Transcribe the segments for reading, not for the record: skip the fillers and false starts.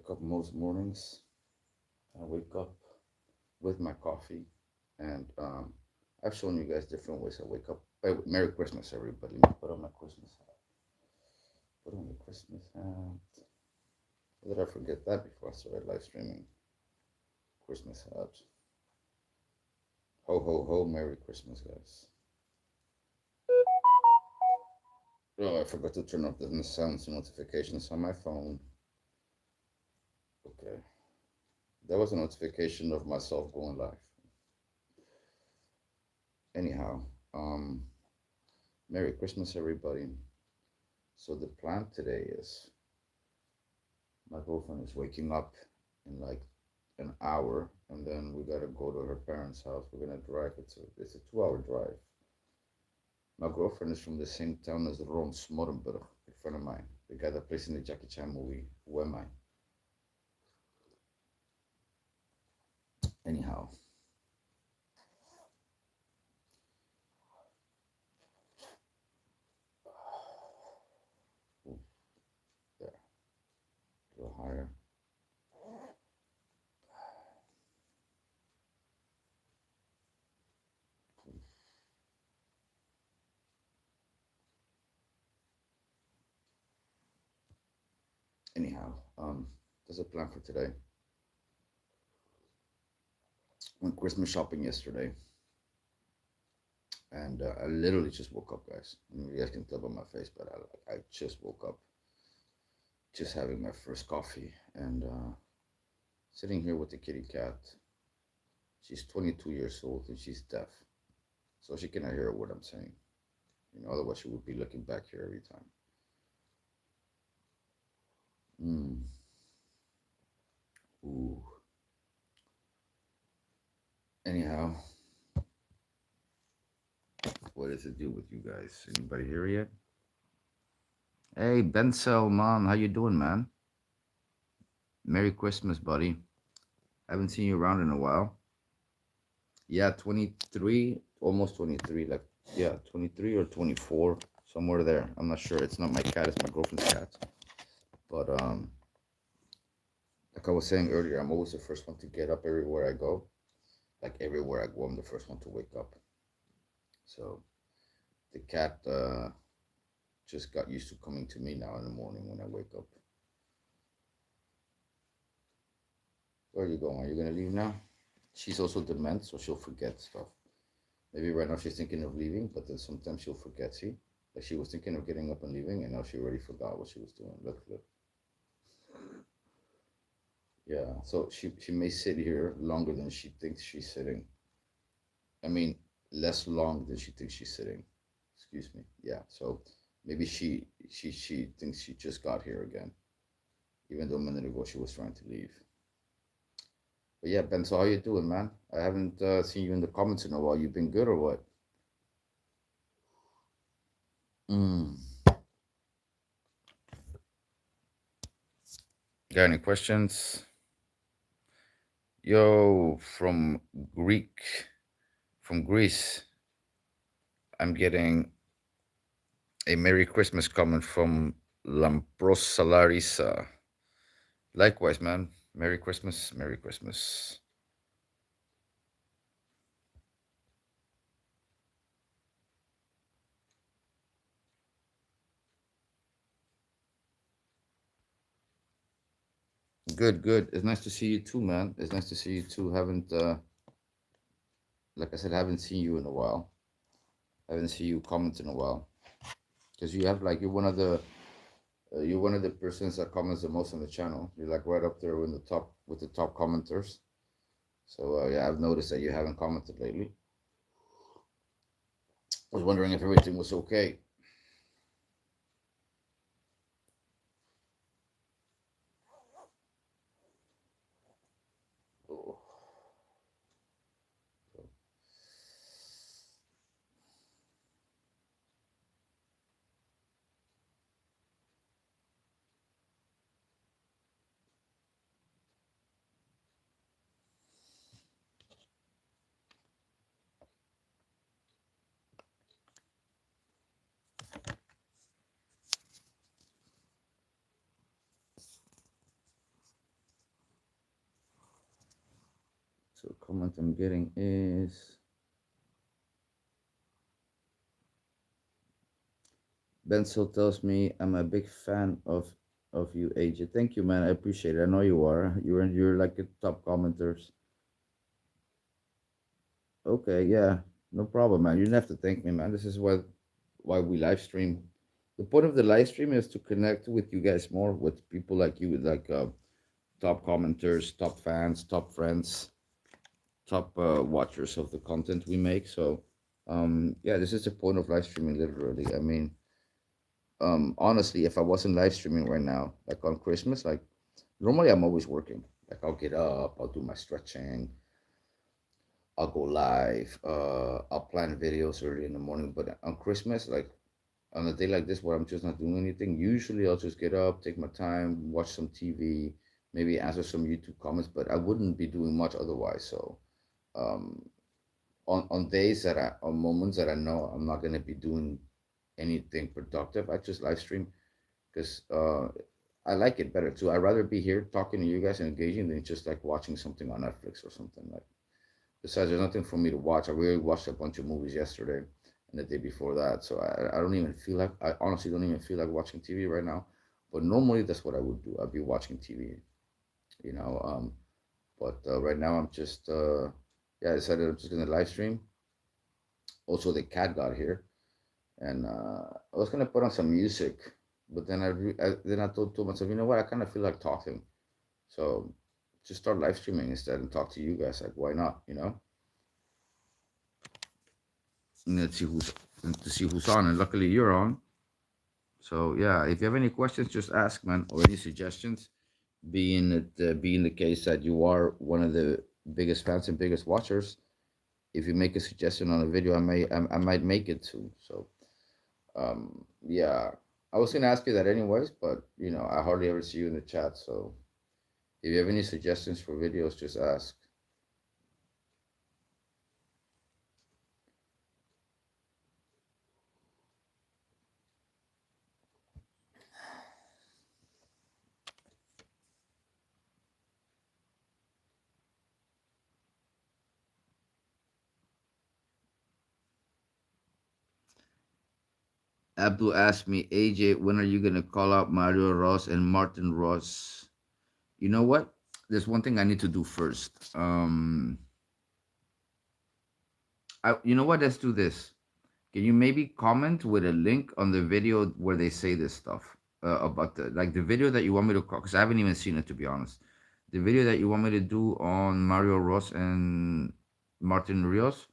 wake up most mornings. I wake up with my coffee, and I've shown you guys different ways I wake up. Merry Christmas, everybody. Let me put on my Christmas hat. Put on the Christmas hat. How did I forget that before I started live streaming? Christmas hat. Ho, ho, ho. Merry Christmas, guys. Oh, I forgot to turn off the sounds and notifications on my phone. Okay. That was a notification of myself going live. Anyhow, Merry Christmas, everybody. So the plan today is my girlfriend is waking up in like an hour, and then we gotta go to her parents' house. We're gonna drive. It's a 2 hour drive. My girlfriend is from the same town as Ron Smottenberg, a friend of mine, the guy that plays in the Jackie Chan movie. Who am I? Anyhow, ooh, there, a little higher. Anyhow, there's a plan for today. Went Christmas shopping yesterday, and I literally just woke up, guys. I mean, you guys can tell by my face, but I just woke up, just having my first coffee, and sitting here with the kitty cat. She's 22 years old and she's deaf, so she cannot hear what I'm saying. Otherwise she would be looking back here every time. Ooh. Anyhow, what does it do with you guys? Anybody here yet? Hey, Bencel, man, how you doing, man? Merry Christmas, buddy. Haven't seen you around in a while. Yeah, 23, almost 23, like, yeah, 23 or 24, somewhere there. I'm not sure. It's not my cat, it's my girlfriend's cat. But, like I was saying earlier, I'm always the first one to get up everywhere I go. Like, everywhere I go, I'm the first one to wake up. So, the cat just got used to coming to me now in the morning when I wake up. Where are you going? Are you going to leave now? She's also dement, so she'll forget stuff. Maybe right now she's thinking of leaving, but then sometimes she'll forget. See? Like she was thinking of getting up and leaving, and now she already forgot what she was doing. Look. Yeah, so she may sit here longer than she thinks she's sitting. I mean, less long than she thinks she's sitting. Excuse me. Yeah, so maybe she thinks she just got here again, even though a minute ago she was trying to leave. But yeah, Ben, so how you doing, man? I haven't seen you in the comments in a while. You been good or what? Got any questions? Yo, from Greece, I'm getting a Merry Christmas comment from Lampros Salarisa. Likewise, man. Merry Christmas, Merry Christmas. Good, good. It's nice to see you too, man. It's nice to see you too. Haven't, like I said, haven't seen you in a while. Haven't seen you comment in a while. Because you have like you're one of the persons that comments the most on the channel. You're like right up there in the top with the top commenters. So yeah, I've noticed that you haven't commented lately. I was wondering if everything was okay. Oh. So comment I'm getting is Benzel tells me I'm a big fan of you, AJ. Thank you, man. I appreciate it. I know you are. You're like a top commenters. Okay, yeah, no problem, man. You didn't have to thank me, man. This is why we live stream. The point of the live stream is to connect with you guys more, with people like you, like top commenters, top fans, top friends, top watchers of the content we make. So, yeah, this is the point of live streaming, literally. I mean, honestly, if I wasn't live streaming right now, like on Christmas, like normally I'm always working. Like I'll get up, I'll do my stretching, I'll go live, I'll plan videos early in the morning. But on Christmas, like on a day like this where I'm just not doing anything, usually I'll just get up, take my time, watch some TV, maybe answer some YouTube comments, but I wouldn't be doing much otherwise. So um, on days on moments that I know I'm not gonna be doing anything productive, I just live stream because I like it better too. I'd rather be here talking to you guys and engaging than just like watching something on Netflix or something like. Besides, there's nothing for me to watch. I really watched a bunch of movies yesterday and the day before that, so I don't even feel like I honestly don't even feel like watching TV right now. But normally that's what I would do. I'd be watching TV, you know. But right now I'm just yeah. I decided I'm just gonna live stream. Also, the cat got here, and I was gonna put on some music, but then I told myself, you know what? I kind of feel like talking, so just start live streaming instead and talk to you guys. Like, why not? You know. And let's see who's on, and luckily you're on. So yeah, if you have any questions, just ask, man, or any suggestions. Being the case that you are one of the biggest fans and biggest watchers, if you make a suggestion on a video, I might make it too. So yeah, I was gonna ask you that anyways, but you know I hardly ever see you in the chat. So if you have any suggestions for videos, just ask. Abdul asked me, AJ, when are you gonna call out Mario Ross and Martin Ross? You know what? There's one thing I need to do first. You know what? Let's do this. Can you maybe comment with a link on the video where they say this stuff about the video that you want me to call? Because I haven't even seen it, to be honest. The video that you want me to do on Mario Ross and Martin Rios.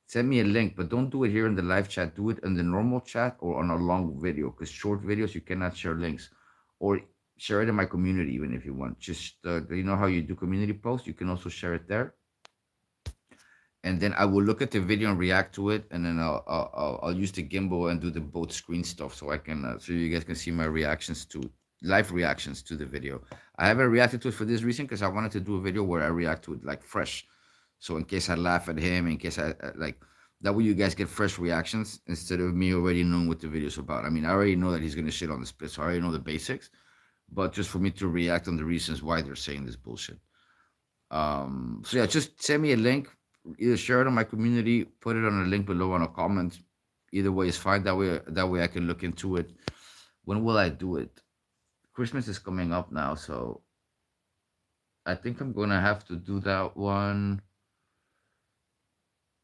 Send me a link, but don't do it here in the live chat. Do it in the normal chat or on a long video, because short videos you cannot share links, or share it in my community even if you want. Just you know how you do community posts, you can also share it there, and then I will look at the video and react to it, and then I'll use the gimbal and do the both screen stuff so I can so you guys can see my reactions to live reactions to the video. I haven't reacted to it for this reason because I wanted to do a video where I react to it like fresh. So in case I laugh at him, in case I like that way you guys get fresh reactions instead of me already knowing what the video's about. I mean, I already know that he's gonna shit on the spit, so I already know the basics. But just for me to react on the reasons why they're saying this bullshit. So yeah, just send me a link, either share it on my community, put it on a link below on a comment. Either way is fine. That way I can look into it. When will I do it? Christmas is coming up now, so I think I'm gonna have to do that one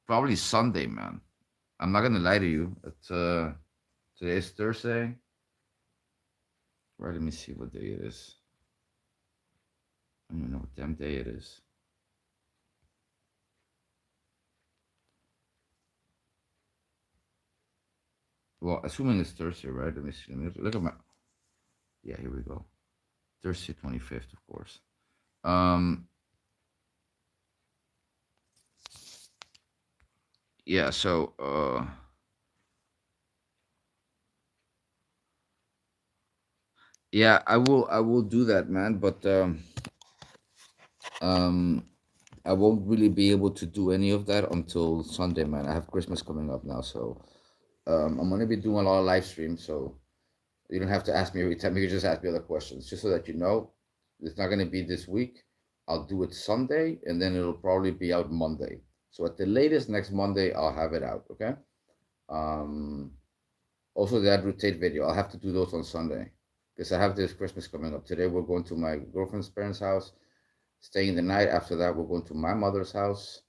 probably Sunday, man. I'm not gonna lie to you. It's today's Thursday. Right, let me see what day it is. I don't even know what damn day it is. Well, assuming it's Thursday, right? Let me see. Let me look at my. Yeah, here we go. Thursday, 25th, of course. Um, yeah. So, yeah, I will do that, man. But um, I won't really be able to do any of that until Sunday, man. I have Christmas coming up now, so I'm gonna be doing a lot of live streams. So you don't have to ask me every time. You can just ask me other questions, just so that you know. It's not gonna be this week. I'll do it Sunday, and then it'll probably be out Monday. So at the latest next Monday, I'll have it out. Okay. Um, Also, the Andrew Tate video, I'll have to do those on Sunday because I have this Christmas coming up. Today, we're going to my girlfriend's parents' house, staying the night. After that, we're going to my mother's house,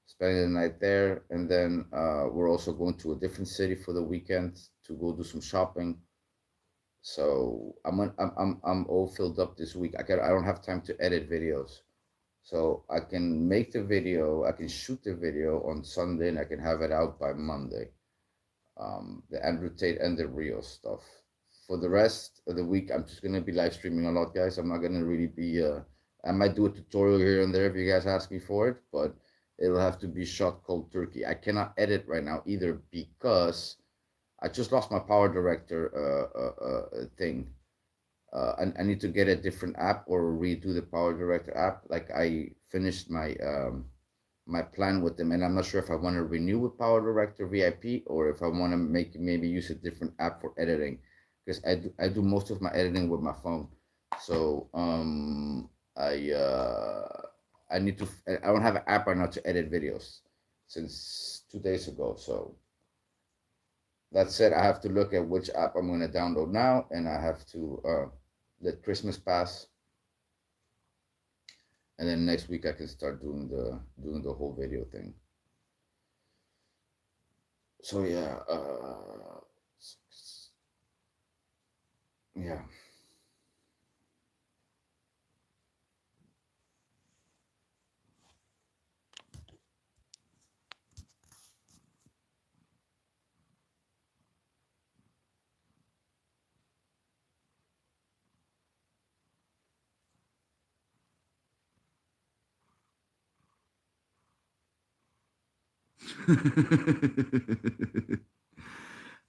spending the night there, and then we're also going to a different city for the weekend to go do some shopping. So I'm all filled up this week. I don't have time to edit videos. So I can make the video, I can shoot the video on Sunday, and I can have it out by Monday. The Andrew Tate and the Rio stuff. For the rest of the week, I'm just gonna be live streaming a lot, guys. I'm not gonna really be. I might do a tutorial here and there if you guys ask me for it, but it'll have to be shot cold turkey. I cannot edit right now either because I just lost my Power Director thing. I need to get a different app or redo the Power Director app. Like I finished my plan with them, and I'm not sure if I want to renew with Power Director VIP or if I want to make maybe use a different app for editing, because I do most of my editing with my phone. So I need to. I don't have an app right now to edit videos since 2 days ago. So that said, I have to look at which app I'm going to download now, and I have to let Christmas pass, and then next week I can start doing the whole video thing. So yeah, yeah.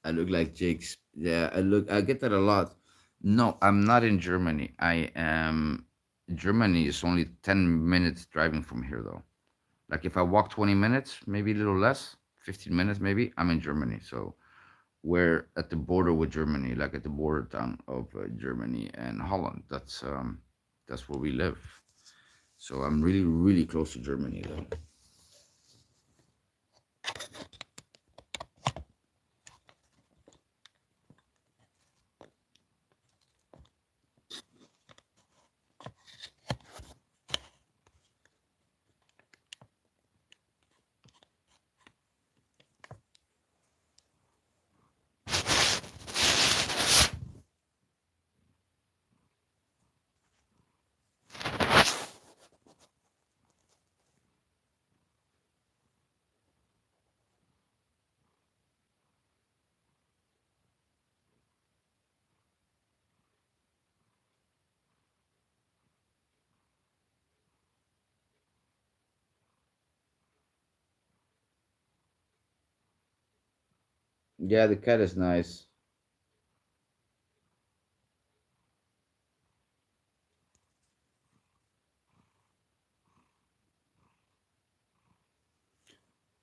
I look like Jake's. Yeah, I get that a lot. No, I'm not in Germany. I am. Germany is only 10 minutes driving from here, though. Like if I walk 20 minutes, maybe a little less, 15 minutes, maybe I'm in Germany. So we're at the border with Germany, like at the border town of Germany and Holland. That's where we live. So I'm really, really close to Germany, though. Yeah, the cat is nice.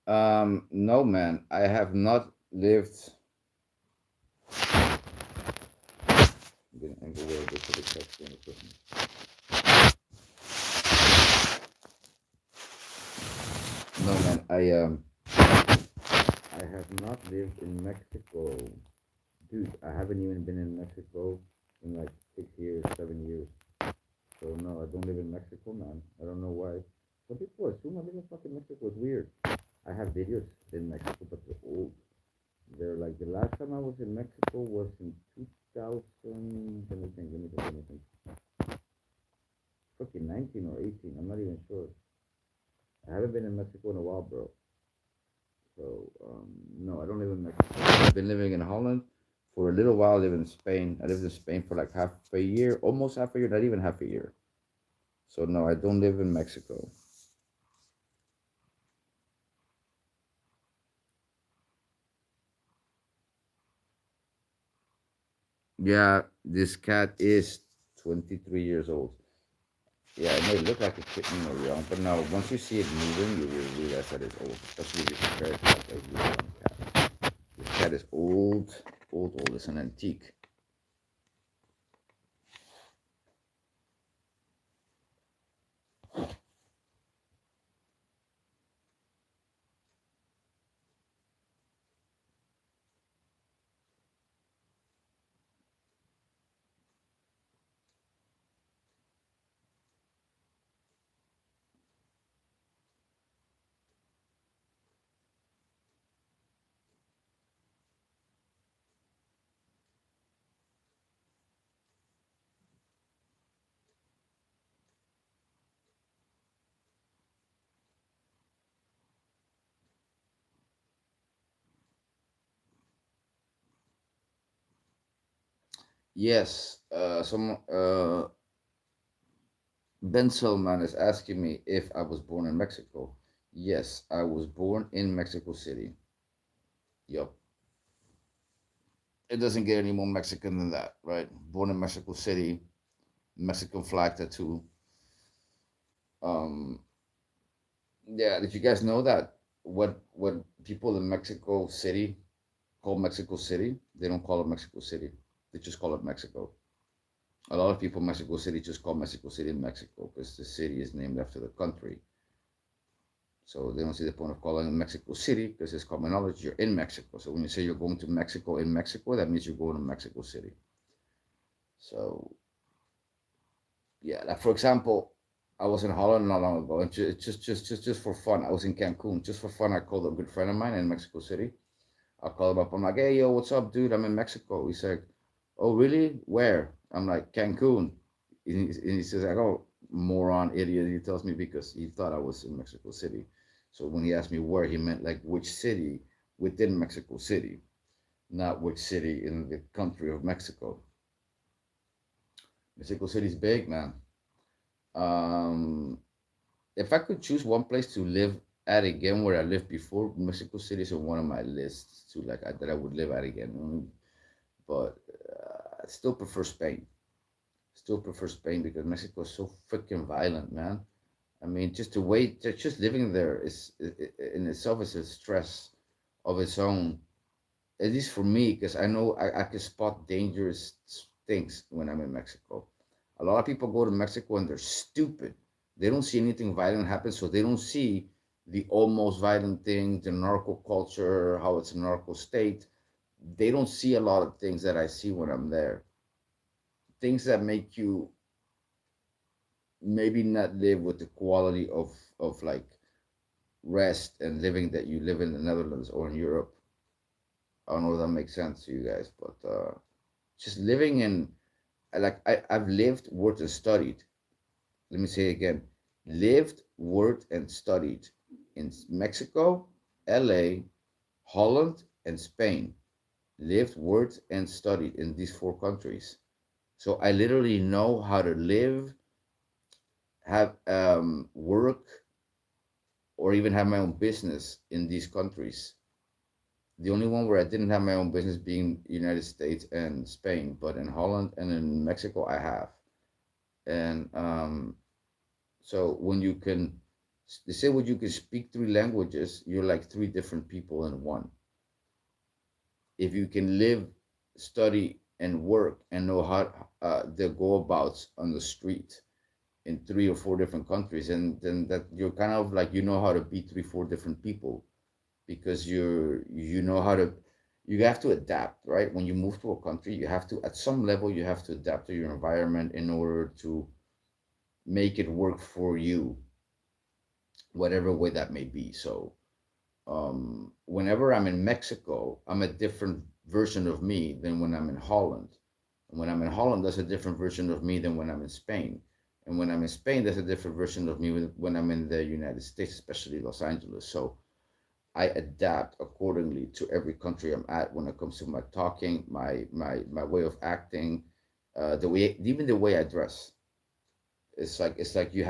No, man, I have not lived. I'm getting angry where this the cat's going to put me. No, man, I have not lived in Mexico, dude. I haven't even been in Mexico in like 6 years, 7 years. So no, I don't live in Mexico, man. I don't know why. Some people assume I live in fucking Mexico. It's weird. I have videos in Mexico, but they're old. They're like the last time I was in Mexico was in 2000. Let me think. Fucking 19 or 18. I'm not even sure. I haven't been in Mexico in a while, bro. So no, I don't live in Mexico. I've been living in Holland for a little while. I live in Spain. I lived in Spain for like half a year, almost half a year, not even half a year. So no, I don't live in Mexico. Yeah, this cat is 23 years old. Yeah, it may look like a kitten or young, but no, once you see it moving, you will realize that it's old, especially if you compare it to like a really young cat. This cat is old, old. It's an antique. Yes, some Ben Solman is asking me if I was born in Mexico. Yes, I was born in Mexico City. Yup. It doesn't get any more Mexican than that, right? Born in Mexico City, Mexican flag tattoo. Um, yeah, did you guys know that what people in Mexico City call Mexico City? They don't call it Mexico City. They just call it Mexico. A lot of people in Mexico City just call Mexico City Mexico because the city is named after the country. So they don't see the point of calling it Mexico City because it's common knowledge you're in Mexico. So when you say you're going to Mexico in Mexico, that means you're going to Mexico City. So yeah, like for example, I was in Holland not long ago, and just for fun, I was in Cancun. Just for fun, I called a good friend of mine in Mexico City. I called him up. I'm like, hey, yo, what's up, dude? I'm in Mexico. He's like, oh, really? Where? I'm like, Cancun. And he says, like, oh, moron, idiot. He tells me because he thought I was in Mexico City. So when he asked me where, he meant like which city within Mexico City, not which city in the country of Mexico. Mexico City's big, man. Um, if I could choose one place to live at again where I lived before, Mexico City is on one of my lists to like that I would live at again. But I still prefer Spain. Still prefer Spain because Mexico is so freaking violent, man. I mean, just the way just living there is in itself is a stress of its own. At least for me, because I know I can spot dangerous things when I'm in Mexico. A lot of people go to Mexico and they're stupid. They don't see anything violent happen, so they don't see the almost violent thing, the narco culture, how it's a narco state. They don't see a lot of things that I see when I'm there. Things that make you maybe not live with the quality of like rest and living that you live in the Netherlands or in Europe. I don't know if that makes sense to you guys, but just living in I've lived, worked, and studied. Let me say it again: lived, worked, and studied in Mexico, LA, Holland, and Spain. Lived, worked, and studied in these four countries. So I literally know how to live, have work, or even have my own business in these countries. The only one where I didn't have my own business being United States and Spain, but in Holland and in Mexico I have. And so when you can, they say when you can speak three languages, you're like three different people in one. If you can live, study, and work and know how the go abouts on the street in three or four different countries, and then that you're kind of like you know how to be three, four different people because you know how to you have to adapt, right? When you move to a country, you have to at some level you have to adapt to your environment in order to make it work for you, whatever way that may be. So whenever I'm in Mexico, I'm a different version of me than when I'm in Holland. And when I'm in Holland, there's a different version of me than when I'm in Spain. And when I'm in Spain, there's a different version of me when I'm in the United States, especially Los Angeles. So I adapt accordingly to every country I'm at when it comes to my talking, my way of acting, the way even the way I dress. It's like you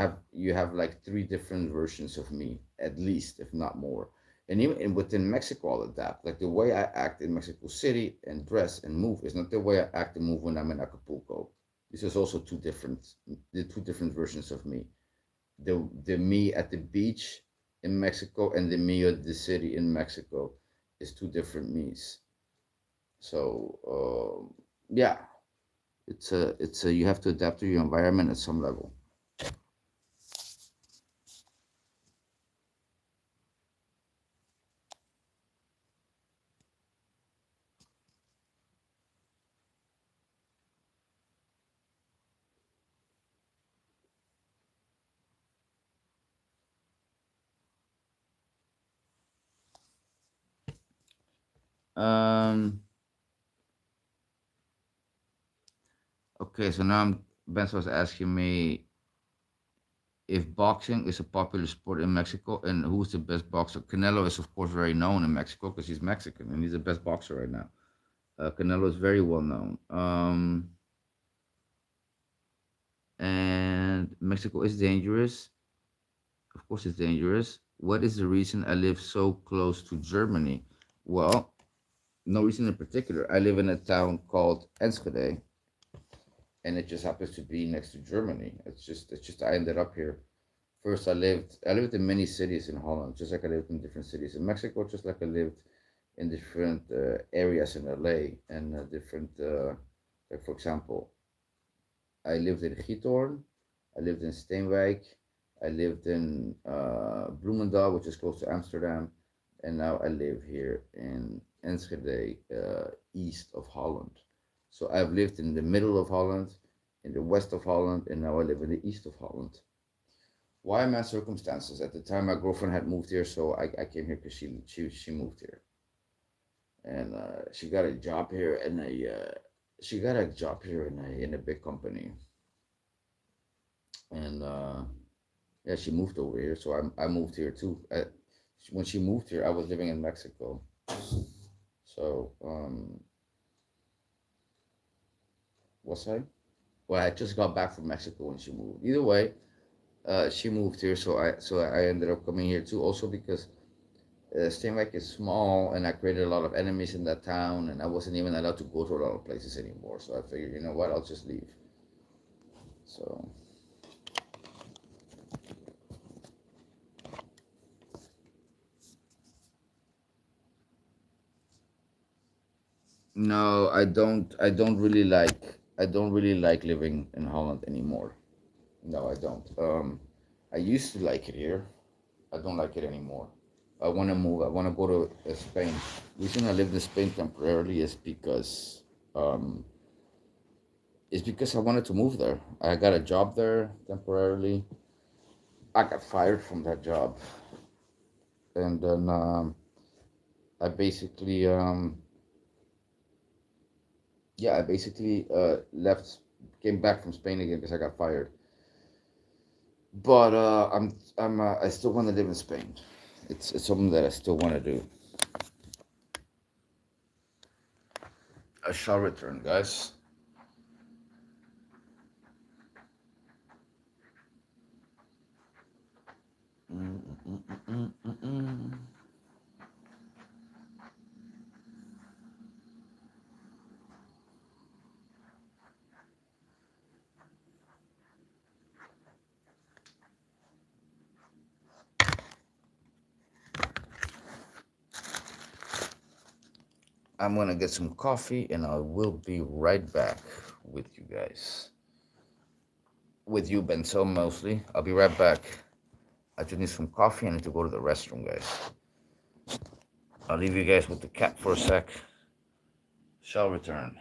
have like three different versions of me at least, if not more. And even within Mexico, I'll adapt. Like the way I act in Mexico City and dress and move is not the way I act and move when I'm in Acapulco. This is also the two different versions of me. The me at the beach in Mexico and the me at the city in Mexico is two different me's. So yeah, it's a you have to adapt to your environment at some level. Um. Okay, so now Ben's was asking me if boxing is a popular sport in Mexico and who's the best boxer. Canelo is of course very known in Mexico because he's Mexican and he's the best boxer right now. Canelo is very well known. And Mexico is dangerous. Of course, it's dangerous. What is the reason I live so close to Germany? Well, no reason in particular. I live in a town called Enschede, and it just happens to be next to Germany. It's just I ended up here. First, I lived in many cities in Holland, just like I lived in different cities in Mexico, just like I lived in different areas in LA and different. Like for example, I lived in Giethoorn, I lived in Steenwijk, I lived in Bloemendaal, which is close to Amsterdam, and now I live here in Enschede, east of Holland. So I've lived in the middle of Holland, in the west of Holland, and now I live in the east of Holland. Why my circumstances? At the time, my girlfriend had moved here, so I came here because she moved here, and she got a job here, and she got a job here in a big company, and yeah, she moved over here, so I moved here too. When she moved here, I was living in Mexico, so what's that? Well, I just got back from Mexico when she moved. Either way, she moved here, so I ended up coming here too. Also because Steenwijk is small, and I created a lot of enemies in that town, and I wasn't even allowed to go to a lot of places anymore. So I figured, you know what, I'll just leave. So no, I don't. I don't really like living in Holland anymore. No, I don't. I used to like it here. I don't like it anymore. I want to move. I want to go to Spain. The reason I lived in Spain temporarily um, is because I wanted to move there. I got a job there temporarily. I got fired from that job, and then I basically, yeah, I basically left, came back from Spain again because I got fired. But I still want to live in Spain. It's something that I still want to do. I shall return, guys. Mm, mm, mm, mm, mm, mm. I'm gonna get some coffee, and I will be right back with you guys. With you, Benzo, mostly. I'll be right back. I just need some coffee. I need to go to the restroom, guys. I'll leave you guys with the cat for a sec. Shall return.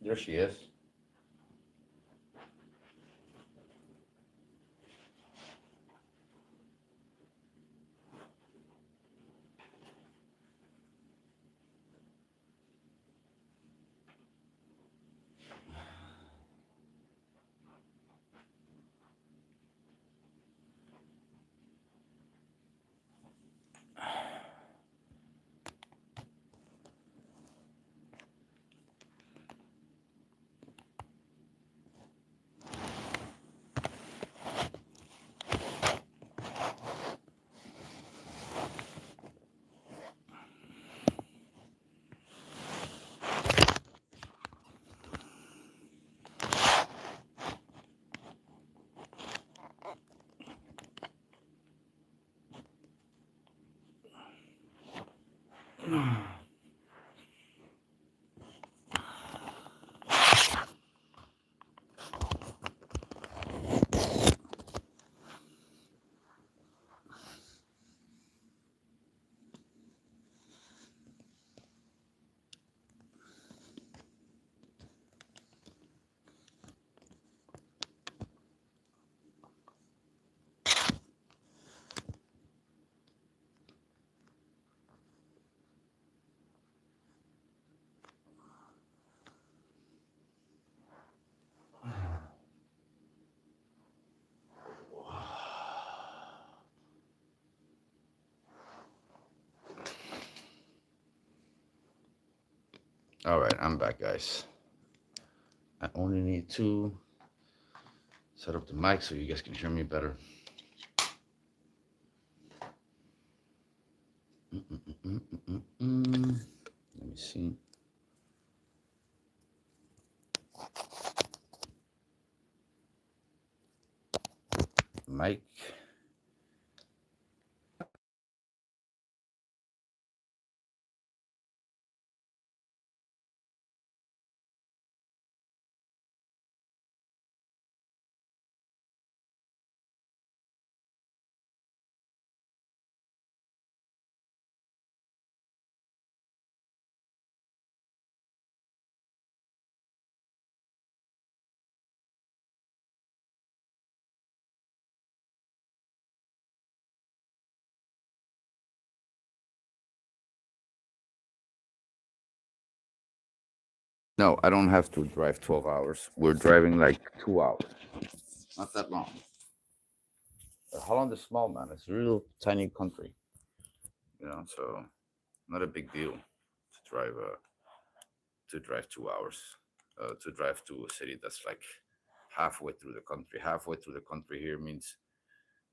There she is. All right, I'm back, guys. I only need to set up the mic so you guys can hear me better. Let me see. Mic. No, I don't have to drive 12 hours. We're driving like 2 hours. Not that long. Holland is small, man. It's a real tiny country, so not a big deal to drive 2 hours. To drive to a city that's like halfway through the country. Halfway through the country here means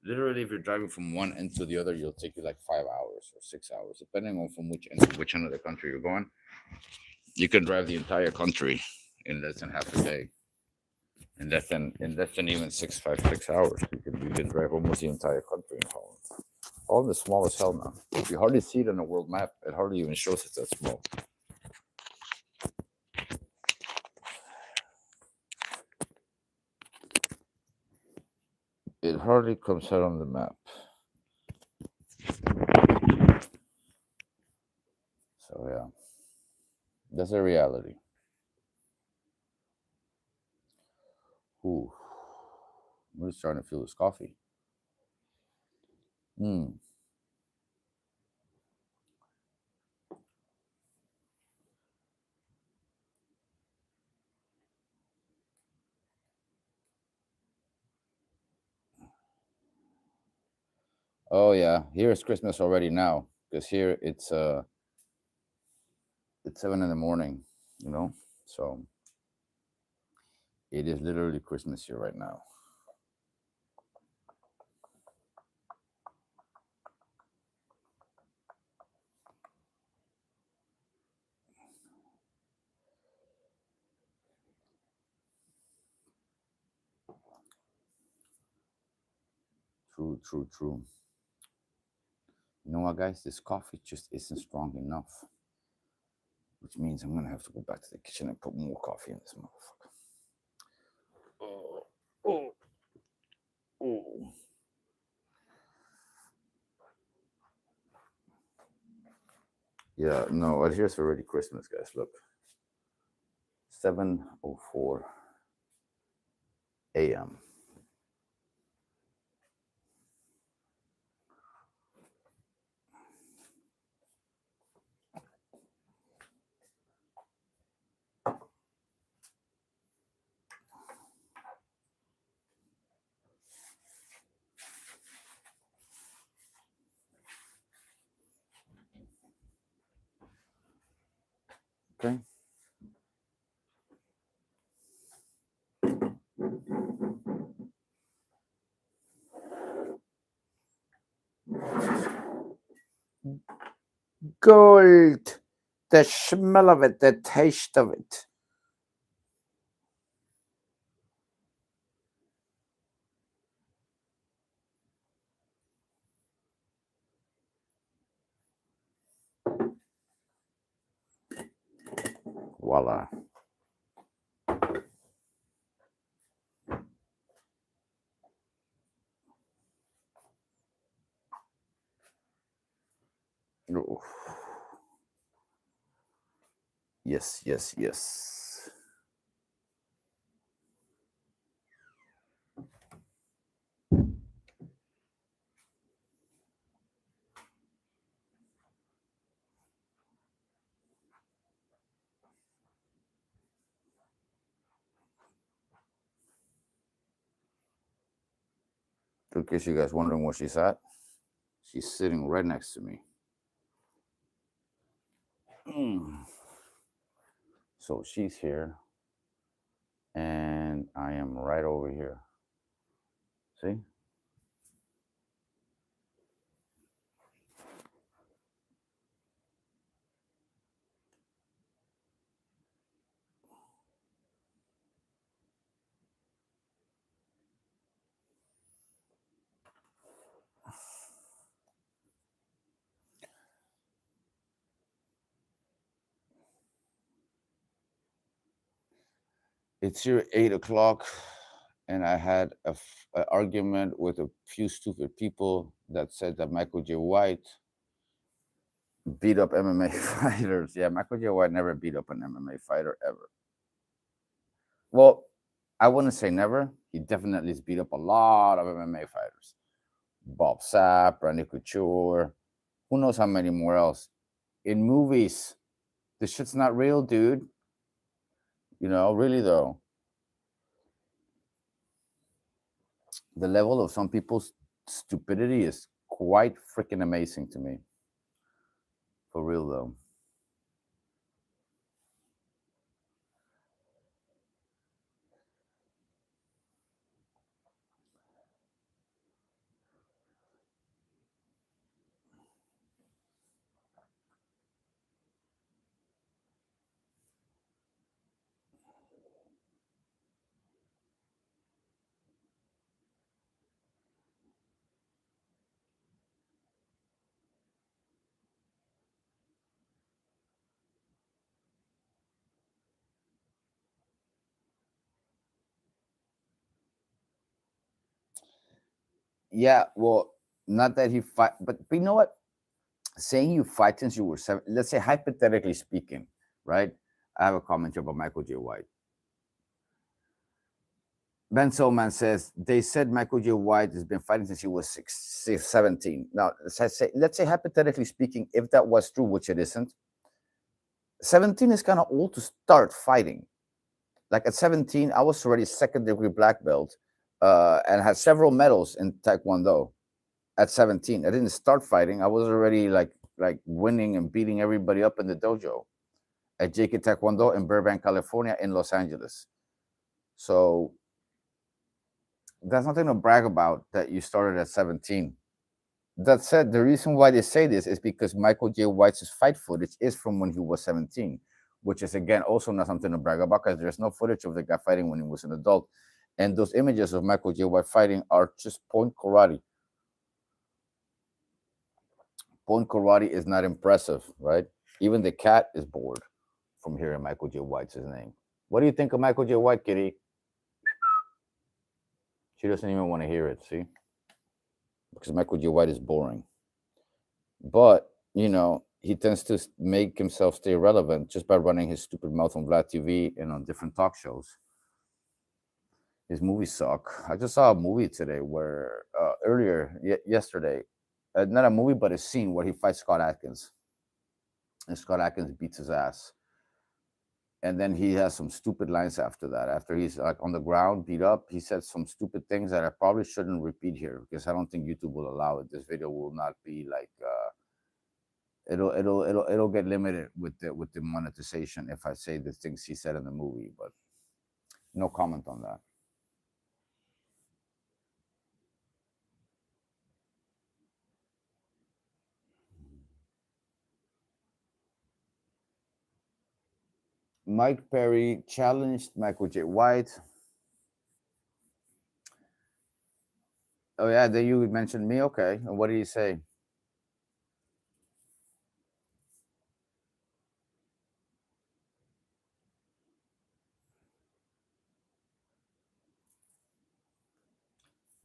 literally if you're driving from one end to the other, you'll take you like 5 hours or 6 hours, depending on from which end to which end of the country you're going. You can drive the entire country in less than half a day. In less than even 6 hours. You can drive almost the entire country in Holland. Holland is small as hell now. You hardly see it on a world map. It hardly even shows it's that small. It hardly comes out on the map. So yeah, that's a reality. Ooh, I'm really starting to feel this coffee. Mm. Oh yeah, here it's Christmas already now because here it's 7 in the morning. You know, so it is literally Christmas here right now. True, true, true. You know what, guys? This coffee just isn't strong enough, which means I'm gonna have to go back to the kitchen and put more coffee in this motherfucker. Oh, oh, oh. Yeah, no, here's already Christmas, guys. Look, 7:04 a.m. Okay. Gold. The smell of it, the taste of it. Voila. Oof. Yes, yes, yes. In case you guys wondering where she's at, she's sitting right next to me. So she's here, and I am right over here. See? It's here 8 o'clock, and I had an argument with a few stupid people that said that Michael J. White beat up MMA fighters. Yeah, Michael J. White never beat up an MMA fighter ever. Well, I wouldn't say never. He definitely has beat up a lot of MMA fighters. Bob Sapp, Randy Couture, who knows how many more else. In movies, this shit's not real, dude. You know, really though. The level of some people's stupidity is quite freaking amazing to me. For real though. Yeah, well, not that he fight, but you know what? Saying you fight since you were seven, let's say hypothetically speaking, right? I have a comment here about Michael J. White. Ben Solman says they said Michael J. White has been fighting since he was 17. Now, let's say hypothetically speaking, if that was true, which it isn't, 17 is kind of old to start fighting. Like at 17, I was already second degree black belt and had several medals in Taekwondo. At 17, I didn't start fighting. I was already like winning and beating everybody up in the dojo at JK Taekwondo in Burbank, California, in Los Angeles. So that's nothing to brag about that you started at 17. That said, the reason why they say this is because Michael J. White's fight footage is from when he was 17, which is again also not something to brag about because there's no footage of the guy fighting when he was an adult. And those images of Michael J. White fighting are just point karate. Point karate is not impressive, right? Even the cat is bored from hearing Michael J. White's name. What do you think of Michael J. White, Kitty? She doesn't even want to hear it, see? Because Michael J. White is boring. But, you know, he tends to make himself stay relevant just by running his stupid mouth on Vlad TV and on different talk shows. His movies suck. I just saw a movie today where earlier yesterday, not a movie but a scene where he fights Scott Atkins, and Scott Atkins beats his ass, and then he has some stupid lines after that. After he's like on the ground, beat up, he said some stupid things that I probably shouldn't repeat here because I don't think YouTube will allow it. This video will not be like it'll get limited with the monetization if I say the things he said in the movie. But no comment on that. Mike Perry challenged Michael J. White. Oh yeah, then you mentioned me. Okay, and what did he say?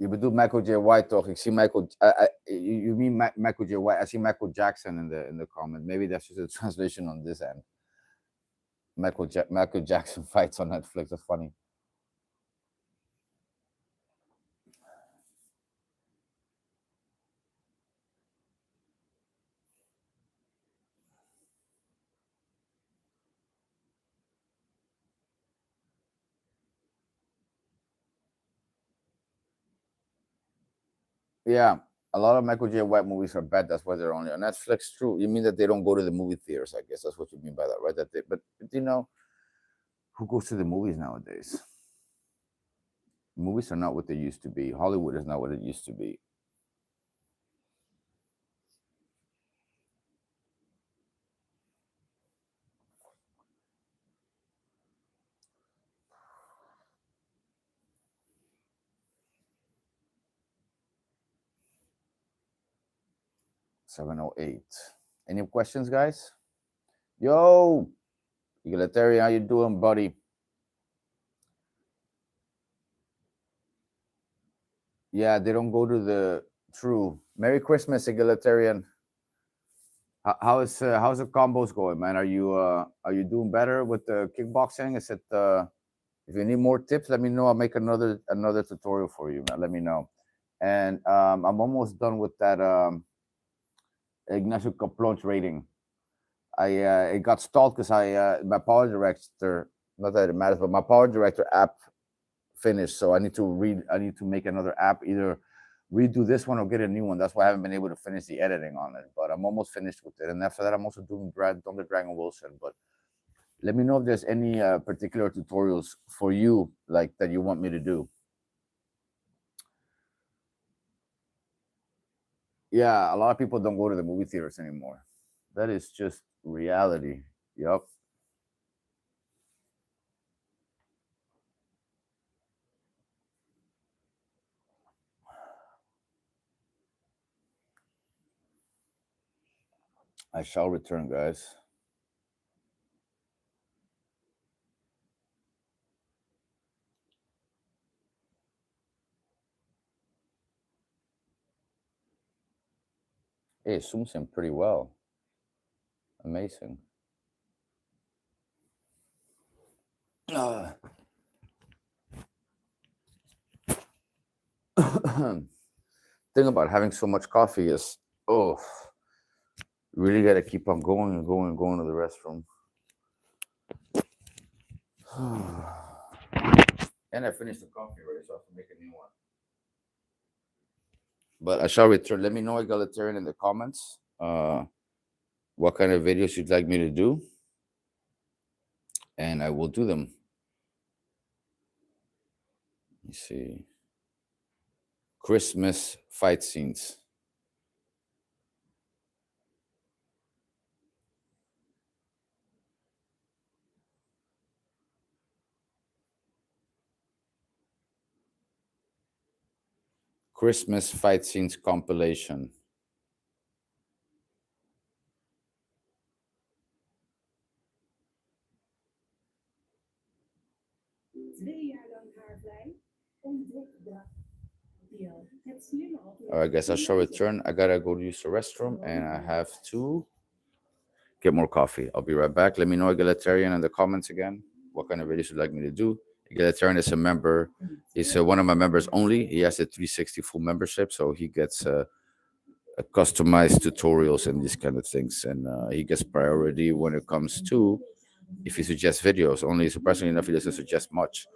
You would do Michael J. White talk. You see Michael. You mean Michael J. White? I see Michael Jackson in the comment. Maybe that's just a translation on this end. Michael Jackson fights on Netflix. That's funny. Yeah, a lot of Michael J. White movies are bad. That's why they're only on Netflix. True. You mean that they don't go to the movie theaters? I guess that's what you mean by that, right? But you know, who goes to the movies nowadays? Movies are not what they used to be. Hollywood is not what it used to be. 7:08. Any questions, guys? Yo, Egalitarian, how you doing, buddy? Yeah, they don't go to the true. Merry Christmas, Egalitarian. How's the combos going, man? Are you doing better with the kickboxing? Is it if you need more tips, let me know. I'll make another tutorial for you, man. Let me know. And I'm almost done with that Ignacio Caplon's rating. It got stalled because my power director, not that it matters, but my power director app finished, so I need to make another app, either redo this one or get a new one. That's why I haven't been able to finish the editing on it, but I'm almost finished with it. And after that, I'm also doing Thunder Dragon Wilson. But let me know if there's any particular tutorials for you, like that you want me to do. Yeah, a lot of people don't go to the movie theaters anymore. That is just reality. Yep. I shall return, guys. Hey, it zooms in pretty well. Amazing. Uh, thing about having so much coffee is, oh, you really got to keep on going and going and going to the restroom. And I finished the coffee already, so I have to make a new one. But I shall return. Let me know, Egalitarian, in the comments what kind of videos you'd like me to do, and I will do them. Let me see. Christmas fight scenes. Christmas fight scenes compilation. All right, guys, I shall return. I gotta go use the restroom, and I have to get more coffee. I'll be right back. Let me know, egalitarian, in the comments again, what kind of videos you'd like me to do. Egalitarian is a member. He's one of my members only. He has a 360 full membership, so he gets customized tutorials and these kind of things, and he gets priority when it comes to if he suggests videos. Only surprisingly enough, he doesn't suggest much.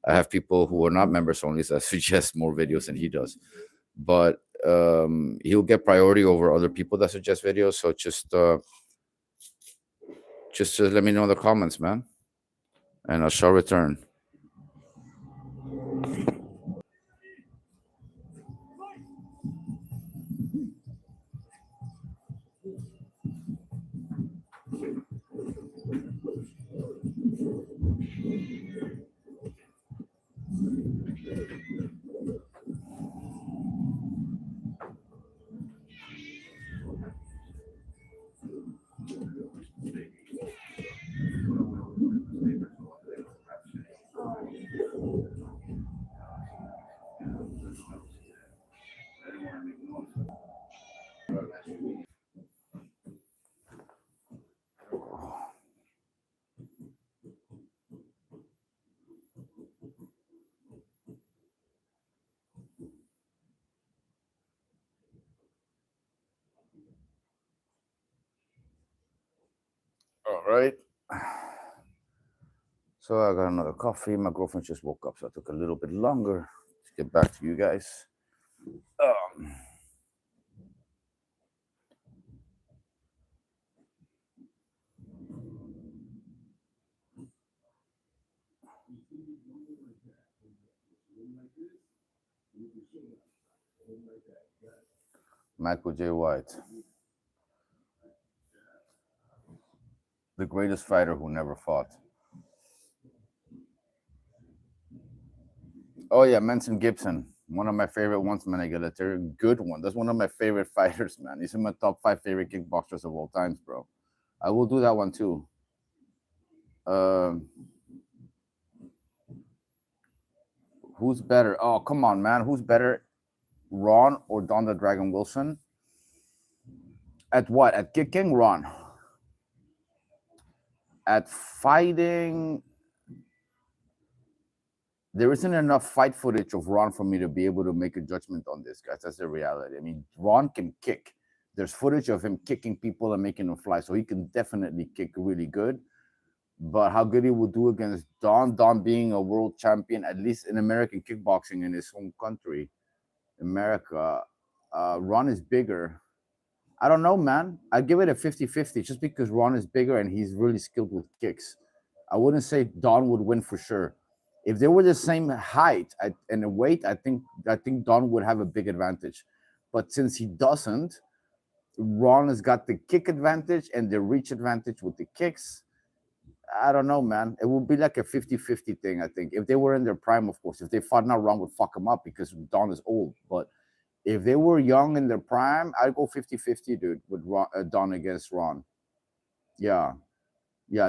I have people who are not members only that suggest more videos than he does, but he'll get priority over other people that suggest videos. So just let me know in the comments, man, and I shall return. All right. So I got another coffee. My girlfriend just woke up, so I took a little bit longer to get back to you guys. Um, Michael J. White, the greatest fighter who never fought. Oh yeah, Menson Gibson, one of my favorite ones, man. I get a very good one. That's one of my favorite fighters, man. He's in my top 5 favorite kickboxers of all times, bro. I will do that one too. Um, who's better? Oh, come on, man. Who's better, Ron or Don the Dragon Wilson? At what? At kicking, Ron. At fighting, there isn't enough fight footage of Ron for me to be able to make a judgment on this, guys. That's the reality. I mean, Ron can kick. There's footage of him kicking people and making them fly, so he can definitely kick really good. But how good he will do against Don being a world champion, at least in American kickboxing in his home country, America, Ron is bigger. I don't know, man. I give it a 50-50 just because Ron is bigger and he's really skilled with kicks. I wouldn't say Don would win for sure. If they were the same height and the weight, I think Don would have a big advantage. But since he doesn't, Ron has got the kick advantage and the reach advantage with the kicks. I don't know, man. It would be like a 50-50 thing, I think. If they were in their prime, of course. If they fought now, Ron would fuck him up because Don is old. But if they were young in their prime, I'd go 50-50, dude, with Don against Ron. Yeah. Yeah,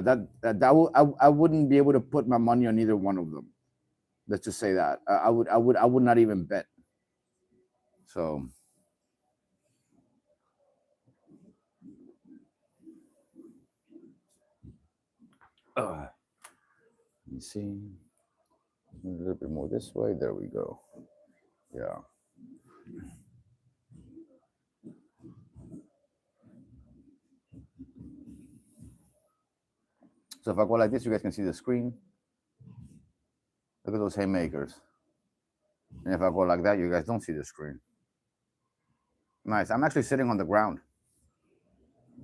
I wouldn't be able to put my money on either one of them. Let's just say that. I would not even bet. So let me see. A little bit more this way. There we go. Yeah. So if I go like this, you guys can see the screen. Look at those haymakers. And if I go like that, you guys don't see the screen. Nice. I'm actually sitting on the ground.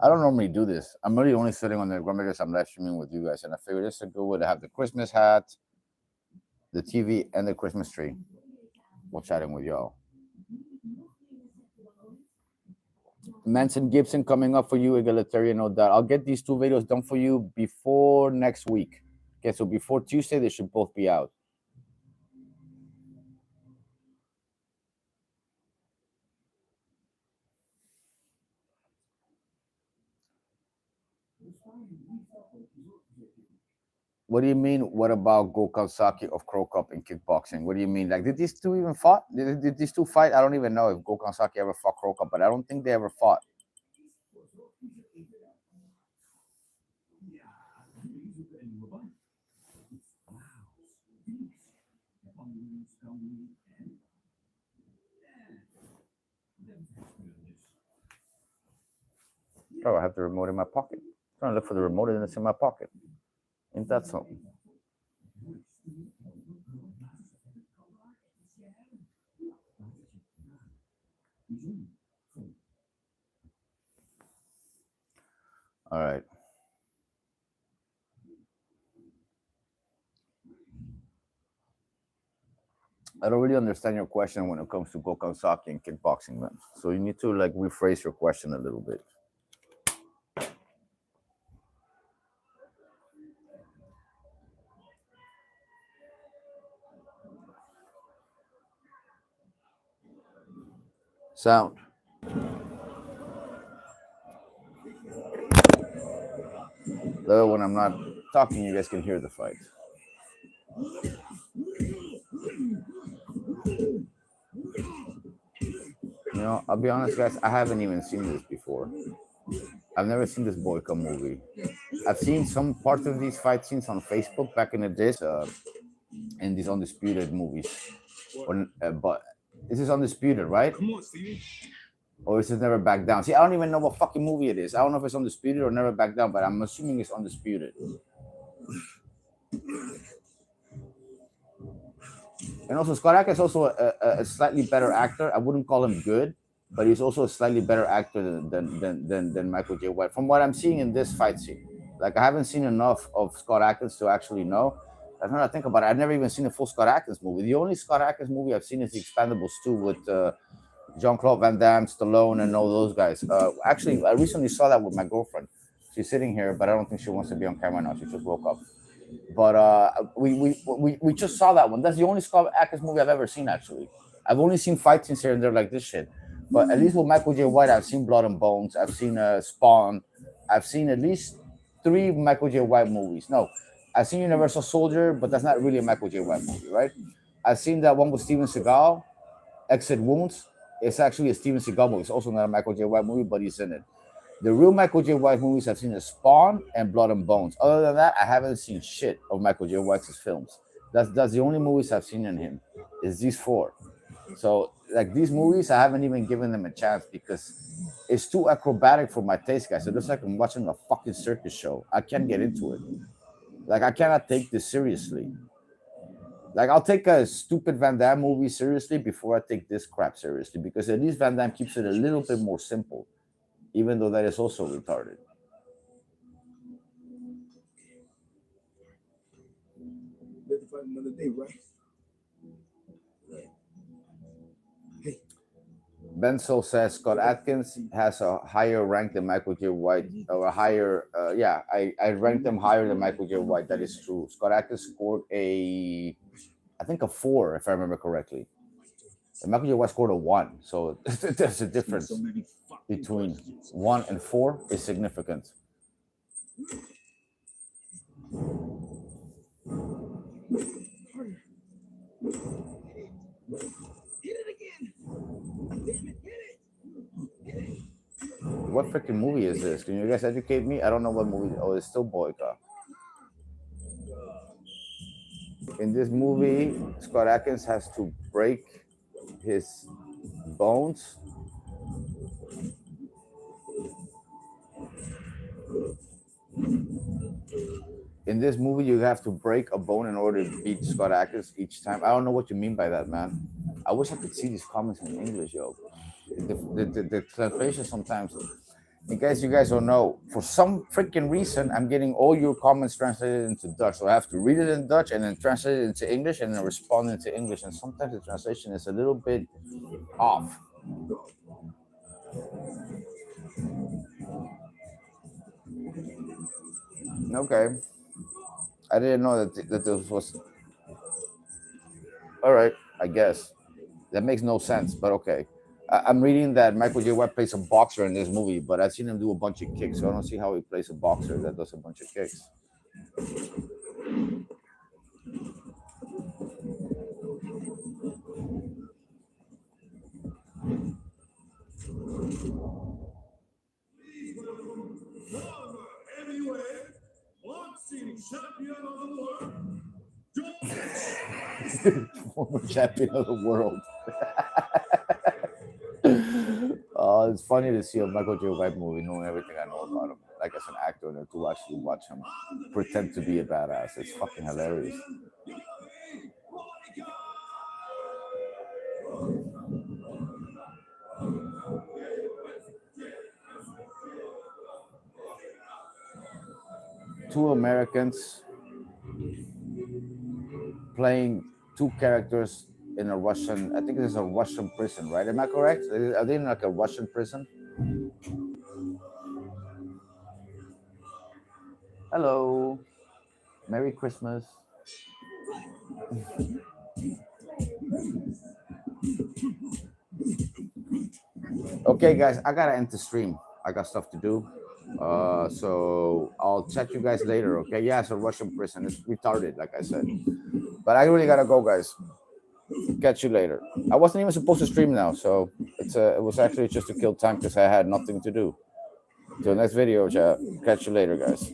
I don't normally do this. I'm really only sitting on the ground because I'm live streaming with you guys. And I figured this is a good way to have the Christmas hat, the TV, and the Christmas tree while chatting with y'all. Manson Gibson coming up for you, egalitarian, no doubt. I'll get these 2 videos done for you before next week. Okay, so before Tuesday, they should both be out. What do you mean? What about Gokhan Saki of Crow Cup in kickboxing? What do you mean? Like, did these two even fought? Did these two fight? I don't even know if Gokhan Saki ever fought Crow Cup, but I don't think they ever fought. Oh, I have the remote in my pocket. I'm trying to look for the remote and it's in my pocket. Ain't that something? All right. I don't really understand your question when it comes to Gokansaki and kickboxing, man. So you need to like rephrase your question a little bit. Sound. Though when I'm not talking, you guys can hear the fight. You know, I'll be honest, guys. I haven't even seen this before. I've never seen this Boyka movie. I've seen some parts of these fight scenes on Facebook back in the days, in these undisputed movies. But this is undisputed, right? Or is it Never Back Down? See, I don't even know what fucking movie it is. I don't know if it's undisputed or Never Back Down, but I'm assuming it's undisputed. And also, Scott Adkins is also a slightly better actor. I wouldn't call him good, but he's also a slightly better actor than Michael J. White. From what I'm seeing in this fight scene, like I haven't seen enough of Scott Adkins to actually know. I don't know. Think about it. I've never even seen a full Scott Adkins movie. The only Scott Adkins movie I've seen is The Expendables 2 with Jean-Claude Van Damme, Stallone, and all those guys. Actually, I recently saw that with my girlfriend. She's sitting here, but I don't think she wants to be on camera now. She just woke up. But we just saw that one. That's the only Scott Adkins movie I've ever seen. Actually, I've only seen fight scenes here and there like this shit. But at least with Michael J. White, I've seen Blood and Bones. I've seen Spawn. I've seen at least 3 Michael J. White movies. No, I've seen Universal Soldier, but that's not really a Michael J. White movie, right? I've seen that one with Steven Seagal, Exit Wounds. It's actually a Steven Seagal movie. It's also not a Michael J. White movie, but he's in it. The real Michael J. White movies I've seen is Spawn and Blood and Bones. Other than that, I haven't seen shit of Michael J. White's films. That's the only movies I've seen in him. Is these 4. So like these movies, I haven't even given them a chance because it's too acrobatic for my taste, guys. It looks like I'm watching a fucking circus show. I can't get into it. Like I cannot take this seriously. Like I'll take a stupid Van Damme movie seriously before I take this crap seriously because at least Van Damme keeps it a little bit more simple, even though that is also retarded. Another day, right? Benso says Scott Adkins has a higher rank than Michael J. White, or a higher, yeah, I ranked him higher than Michael J. White. That is true. Scott Adkins scored I think a 4, if I remember correctly. And Michael J. White scored a 1. So there's a difference between 1 and 4 is significant. What freaking movie is this? Can you guys educate me? I don't know what movie. Oh, it's still Boyka. In this movie, Scott Adkins has to break his bones. In this movie, you have to break a bone in order to beat Scott Adkins each time. I don't know what you mean by that, man. I wish I could see these comments in English, yo. The translation sometimes. In case you guys don't know, for some freaking reason, I'm getting all your comments translated into Dutch. So I have to read it in Dutch and then translate it into English and then respond into English. And sometimes the translation is a little bit off. Okay. I didn't know that this was. All right, I guess. That makes no sense, but okay. I'm reading that Michael J. White plays a boxer in this movie, but I've seen him do a bunch of kicks, so I don't see how he plays a boxer that does a bunch of kicks. Former champion of the world. It's funny to see a Michael J. White movie, knowing everything I know about him, like as an actor, and to actually watch him pretend to be a badass. It's fucking hilarious. Two Americans playing two characters in a Russian. I think this is a Russian prison, right? Am I correct? Are they in like a Russian prison? Hello, Merry Christmas. Okay, guys, I gotta end the stream. I got stuff to do. So I'll chat you guys later. Okay? Yeah, it's a Russian prison. It's retarded, like I said. But I really gotta go, guys. Catch you later. I wasn't even supposed to stream now, so it was actually just to kill time because I had nothing to do. Till next video, chat. Catch you later, guys.